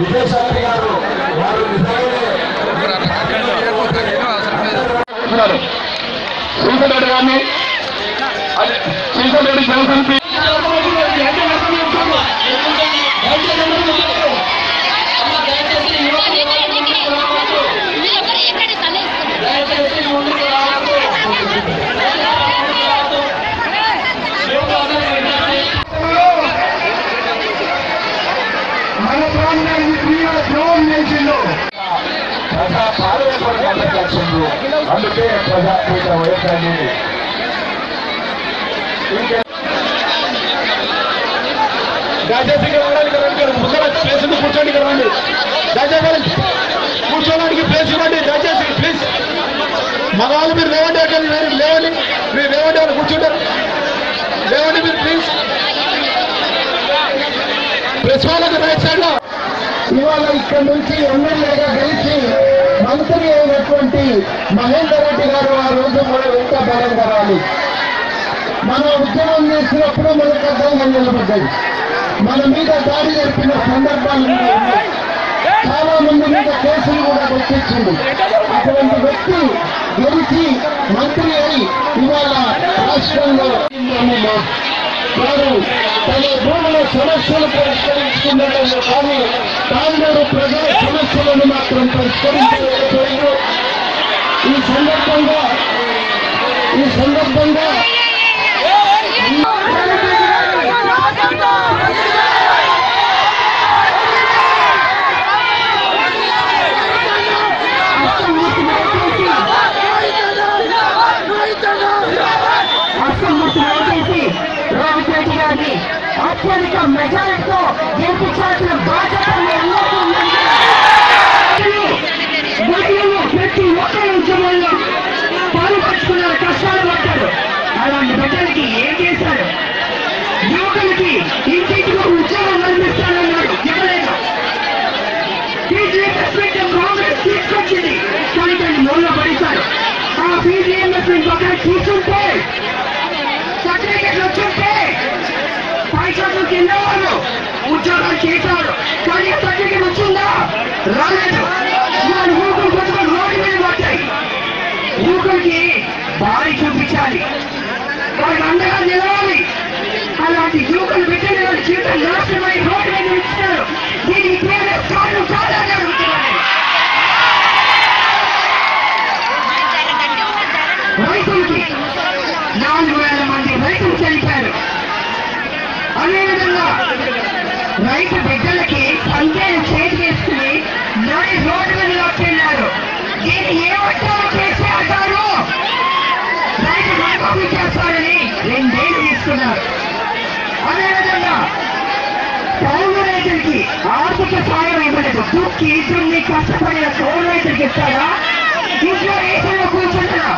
విజయశాంతి గారు వారు శ్రీధర్ రెడ్డి గారిని శ్రీధర్ రెడ్డి జనసమితి మన ప్రాంతానికి క్రియా ద్రోహం చేసిండు ప్రజా పాలన లక్ష్యంలో అందుకే ప్రజాపీఠ వైఖరి దయచేసి ముసలి ప్లేస్ కూర్చోండి కదండి దయచేసి కూర్చోడానికి ప్లేస్ ఇవ్వండి దయచేసి ప్లీజ్ మగవాళ్ళు మీరు లేవండి లేవండి మీరు లేవండి వాళ్ళు కూర్చుంటారు లేవండి మీరు ప్లీజ్ ప్రెస్ వాళ్ళకి రైట్ సైడ్ లో ఇవాళ ఇక్కడ నుంచి ఎమ్మెల్యేగా గెలిచి మంత్రి అయినటువంటి మహేందర్ రెడ్డి గారు ఆ రోజు కూడా ఎంత బలంగా రాలి మన ఉద్యమం చేసినప్పుడు మనకు అర్థంగా నిలబడ్డాయి మన మీద దాడి జరిపిన సందర్భాలు ఉన్నాయి చాలా మంది మీద కేసులు కూడా పెట్టించింది అటువంటి వ్యక్తి గెలిచి మంత్రి అయి ఇవాళ రాష్ట్రంలో వారు తన భూముల సమస్యలు పరిష్కరించుకున్నాడని కానీ తాండూరు ప్రజల సమస్యలను మాత్రం పరిష్కరించలేకపోయారు. ఈ సందర్భంగా అత్యధిక మెజారిటీతో గెలిపించాల్సిన బాధ్యత ప్రతి ఒక్క ఉద్యమంలో పాల్పంచుకున్నారు, కష్టాలు పడ్డారు. అలాంటి బిడ్డలకి ఏం చేశారు? యువకులకి ఇంటికి ఉద్యోగం కల్పిస్తానన్నారు. ఎవరైనా కాంగ్రెస్ తీసుకొచ్చింది కానీ దాన్ని మూలలో పడేశారు. ఆ ఫీజీఎంఎస్ పక్కన కూర్చుంటే సర్టిఫికెట్లు వచ్చుంటే పైసలు తిన్నవారు ఉద్యోగాలు చేశారు కానీ సర్టిఫికెట్ వచ్చిందా? రాలేదు. యువకులు కొంచెం రోడ్డు మీద పట్టాయి. యువకులకి బారి చూపించాలి, వాళ్ళకి అండగా నిలవాలి. అలాంటి యువకులు పెట్టిన వాళ్ళ జీవితం నాశనమై రోడ్డు మీద ఇచ్చినారు. దీనికి పేరు కారణం కాదని అడుగుతున్నాను. రైతులకి 4,000 మంది రైతులు చనిపోయారు. అదేవిధంగా రైతు బిడ్డలకి సంఖ్యను చేతికేసుకుని నడి రోడ్డు మీద లాక్కెళ్లారు. దీన్ని ఏమంటారు? చేసే అంటారు రైతు రుణమాఫీ చేస్తారని 2 ఏళ్ళు తీసుకున్నారు. అదేవిధంగా కౌలు రైతులకి ఆర్థిక సాయం ఇవ్వలేదు. దుక్కి దున్ని కష్టపడిన కౌలు రైతులకి ఇస్తారా? ఇంట్లో రేషన్లో కూర్చుంటారా?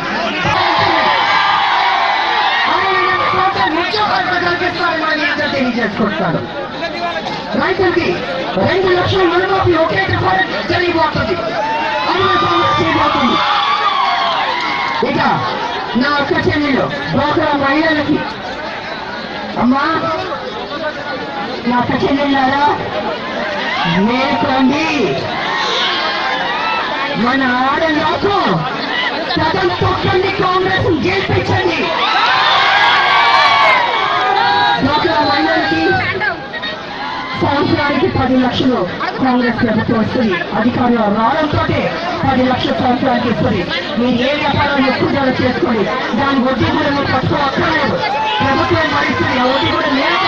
తెలియజేసుకుంటారు. రైతులకి 2 లక్షల రుణమాఫీ ఒకే జరిగిపోతుంది. ఇక నా అక్క చెల్లెలు డ్వాక్రా మహిళలకి అమ్మా, నా అక్క చెల్లెళ్ళారా మేల్కోండి. మన ఆడలకు సగం తొక్కండి, కాంగ్రెస్ గెలిపించండి. సంవత్సరానికి 10 లక్షలు కాంగ్రెస్ ప్రభుత్వం వస్తుంది. అధికారంలో రావడంతో 10 లక్షల సంవత్సరానికి ఇస్తుంది. మీరు ఏ వ్యాపారాలు ఎక్కువ చేసుకోండి, దాని వడ్డీ కూడా మీరు పట్టుకోవక్కర్లేదు. ప్రభుత్వం భరిస్తుంది. ఆ వడ్డీ కూడా నేను